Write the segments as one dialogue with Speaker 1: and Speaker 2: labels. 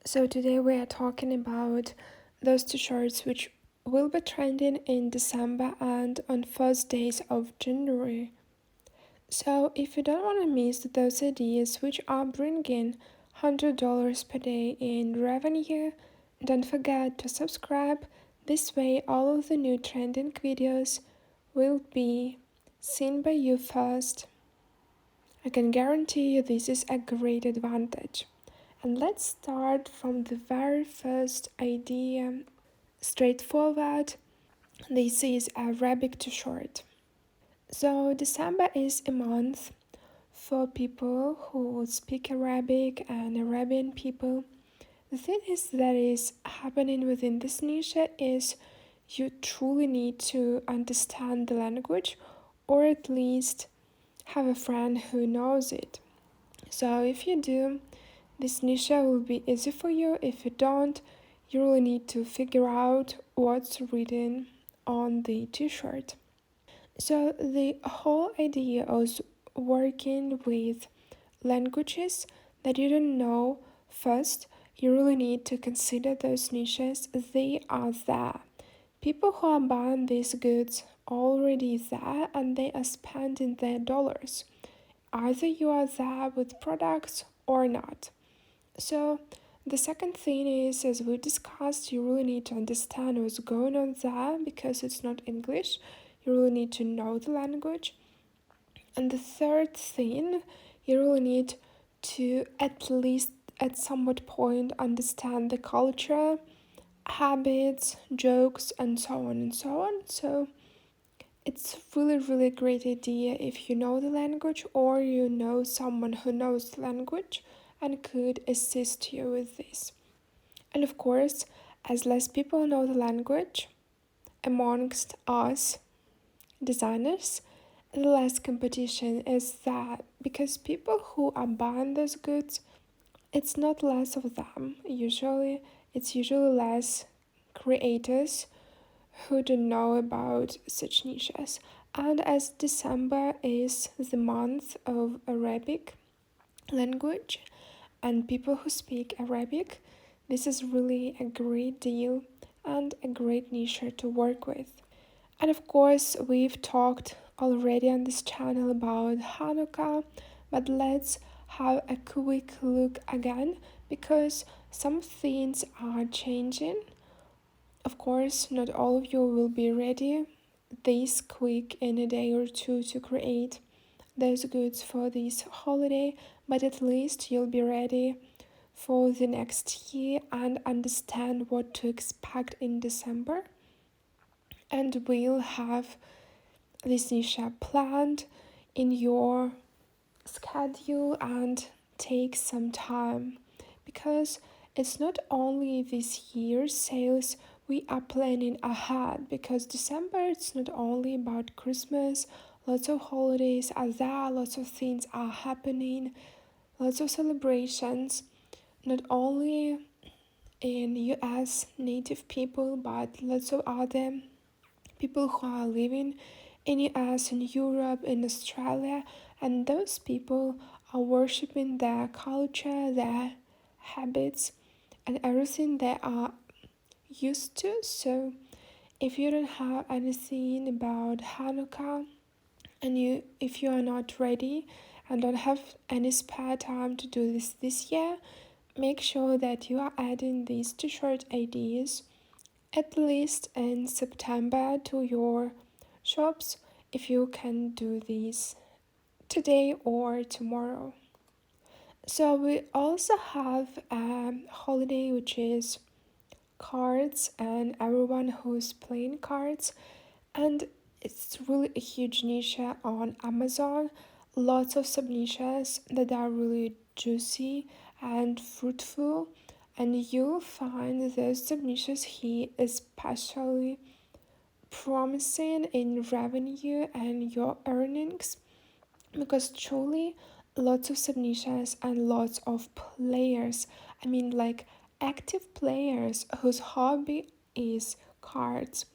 Speaker 1: So today we are talking about those t-shirts which will be trending in December and on first days of January. So if you don't want to miss those ideas which are bringing $100 per day in revenue, don't forget to subscribe. This way all of the new trending videos will be seen by you first. I can guarantee you this is a great advantage. And let's start from the very first idea. Straightforward, this is Arabic to short. So December is a month for people who speak Arabic and Arabian people. The thing is that is happening within this niche is you truly need to understand the language or at least have a friend who knows it. So if you do, this niche will be easy for you. If you don't, you really need to figure out what's written on the t-shirt. So the whole idea of working with languages that you don't know first, you really need to consider those niches. They are there. People who are buying these goods already there and they are spending their dollars. Either you are there with products or not. So the second thing is, as we discussed, you really need to understand what's going on there because it's not English. You really need to know the language. And the third thing, you really need to at least at somewhat point understand the culture, habits, jokes, and so on and so on. So it's really a great idea if you know the language or you know someone who knows the language and could assist you with this. And of course, as less people know the language amongst us designers, the less competition is that because people who are buying those goods, it's not less of them. It's usually less creators who don't know about such niches. And as December is the month of Arabic language and people who speak Arabic, this is really a great deal and a great niche to work with. And of course, we've talked already on this channel about Hanukkah, but let's have a quick look again because some things are changing. Of course, not all of you will be ready this quick in a day or two to create those goods for this holiday, but at least you'll be ready for the next year and understand what to expect in December. And we'll have this niche planned in your schedule and take some time because it's not only this year's sales we are planning ahead because December it's not only about Christmas, lots of holidays are there, lots of things are happening, lots of celebrations, not only in US native people but lots of other people who are living in US, in Europe, in Australia, and those people are worshipping their culture, their habits, and everything they are used to. So if you don't have anything about Hanukkah and if you are not ready and don't have any spare time to do this year, make sure that you are adding these t-shirt ideas at least in September to your shops if you can do these today or tomorrow. So we also have a holiday which is cards and everyone who's playing cards, and it's really a huge niche on Amazon. Lots of sub niches that are really juicy and fruitful, and you'll find those sub niches here especially promising in revenue and your earnings because truly lots of sub niches and lots of players, I mean like active players whose hobby is cards,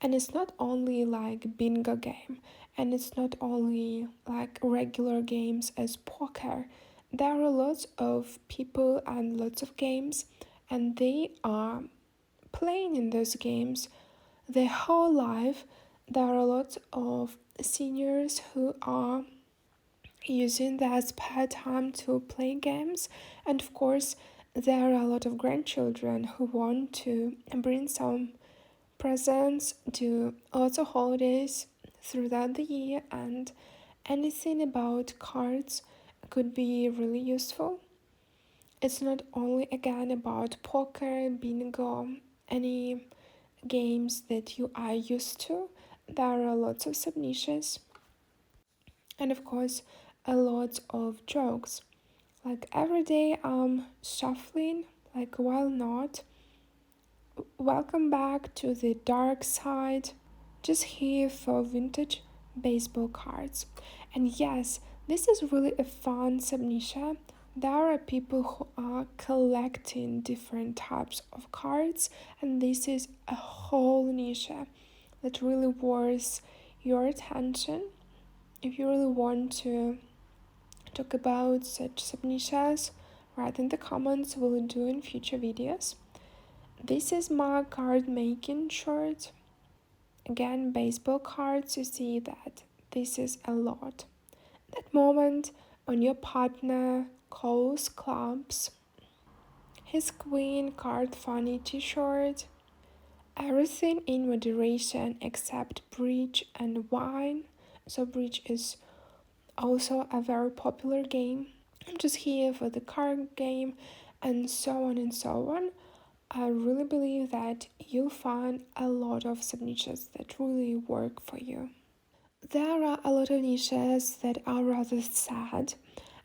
Speaker 1: and it's not only like bingo game and it's not only like regular games as poker. There are lots of people and lots of games and they are playing in those games their whole life. There are a lot of seniors who are using their spare time to play games, and of course there are a lot of grandchildren who want to bring some presents, do lots of holidays throughout the year, and anything about cards could be really useful. It's not only again about poker, bingo, any games that you are used to. There are lots of sub niches, and of course a lot of jokes. Like every day I'm shuffling, like why not? Welcome back to the dark side. Just here for vintage baseball cards. And yes, this is really a fun subniche. There are people who are collecting different types of cards, and this is a whole niche that really worth your attention. If you really want to talk about such subniches, write in the comments, we'll do in future videos. This is my card making short. Again, baseball cards, you see that this is a lot. That moment when your partner calls clubs, his queen card funny t-shirt, everything in moderation except bridge and wine. So bridge is also a very popular game. I'm just here for the card game and so on and so on. I really believe that you'll find a lot of sub niches that really work for you. There are a lot of niches that are rather sad,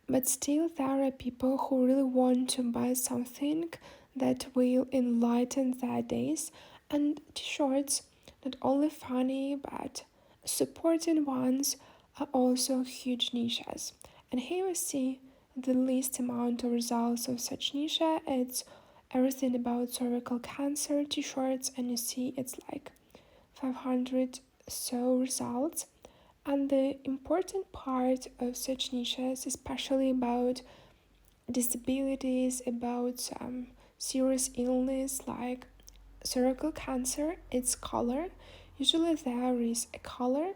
Speaker 1: but still there are people who really want to buy something that will enlighten their days, and t-shirts, not only funny but supporting ones, are also huge niches. And here we see the least amount of results of such niche. It's everything about cervical cancer t-shirts, and you see it's like 500 so results. And the important part of such niches, especially about disabilities, about some serious illness like cervical cancer, it's color. Usually there is a color.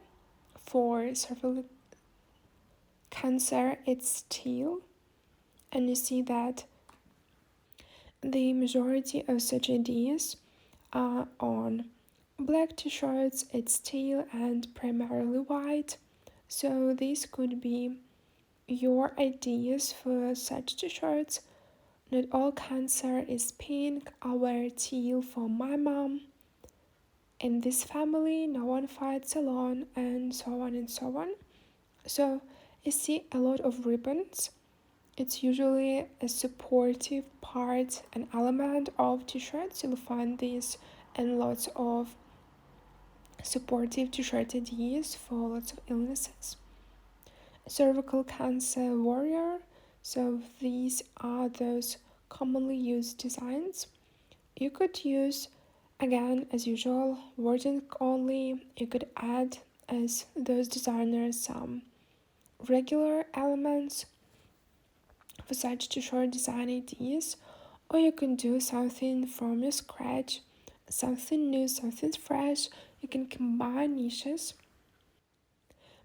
Speaker 1: For cervical cancer, it's teal, and you see that the majority of such ideas are on black t-shirts, it's teal and primarily white. So these could be your ideas for such t-shirts. Not all cancer is pink. I wear teal for my mom. In this family, no one fights alone, and so on and so on. So you see a lot of ribbons. It's usually a supportive part, an element of t-shirts. You'll find these in lots of supportive t-shirt ideas for lots of illnesses. Cervical cancer warrior. So these are those commonly used designs. You could use, again, as usual, wording only. You could add, as those designers, some regular elements for such t-shirt design ideas, or you can do something from your scratch, something new, something fresh. You can combine niches.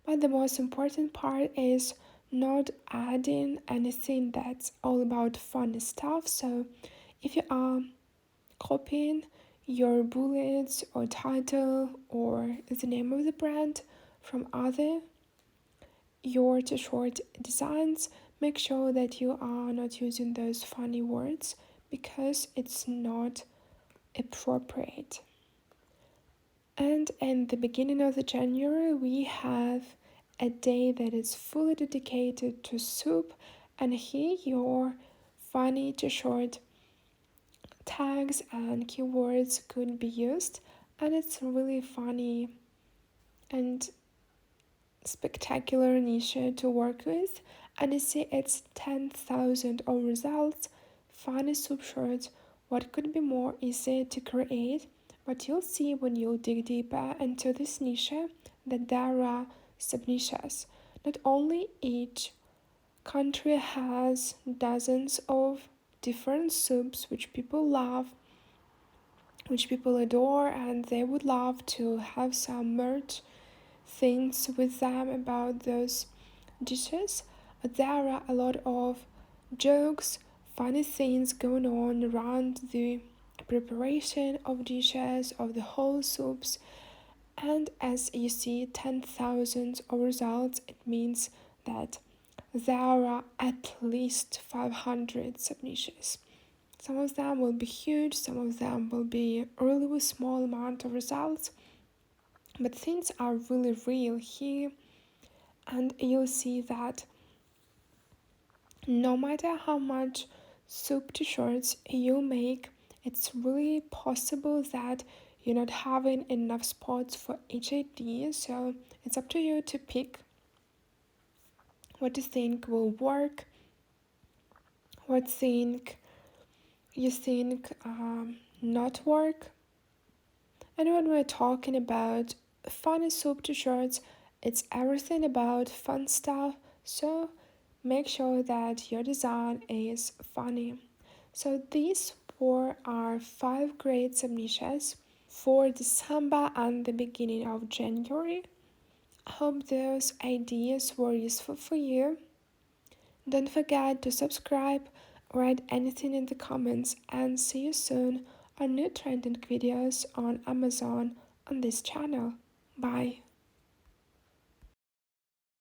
Speaker 1: But the most important part is not adding anything that's all about funny stuff. So if you are copying your bullets or title or the name of the brand from other your t-shirt designs, make sure that you are not using those funny words because it's not appropriate. And in the beginning of the January, we have a day that is fully dedicated to soup, and here your funny t-shirt tags and keywords could be used, and it's really funny and spectacular niche to work with. And you see it's 10,000 of results. Funny soup shirts, what could be more easy to create? But you'll see when you dig deeper into this niche that there are sub-niches. Not only each country has dozens of different soups which people love, which people adore, and they would love to have some merch things with them about those dishes. There are a lot of jokes, funny things going on around the preparation of dishes, of the whole soups. And as you see 10,000 of results, it means that there are at least 500 submissions. Some of them will be huge, some of them will be really with small amount of results, but things are really real here. And you'll see that no matter how much soup t-shirts you make, it's really possible that you're not having enough spots for each idea. So it's up to you to pick what you think will work, what think you think not work. And when we're talking about funny soup t-shirts, it's everything about fun stuff. So make sure that your design is funny. So these were our 5 great submissions for December and the beginning of January. I hope those ideas were useful for you. Don't forget to subscribe, write anything in the comments, and see you soon on new trending videos on Amazon on this channel. Bye.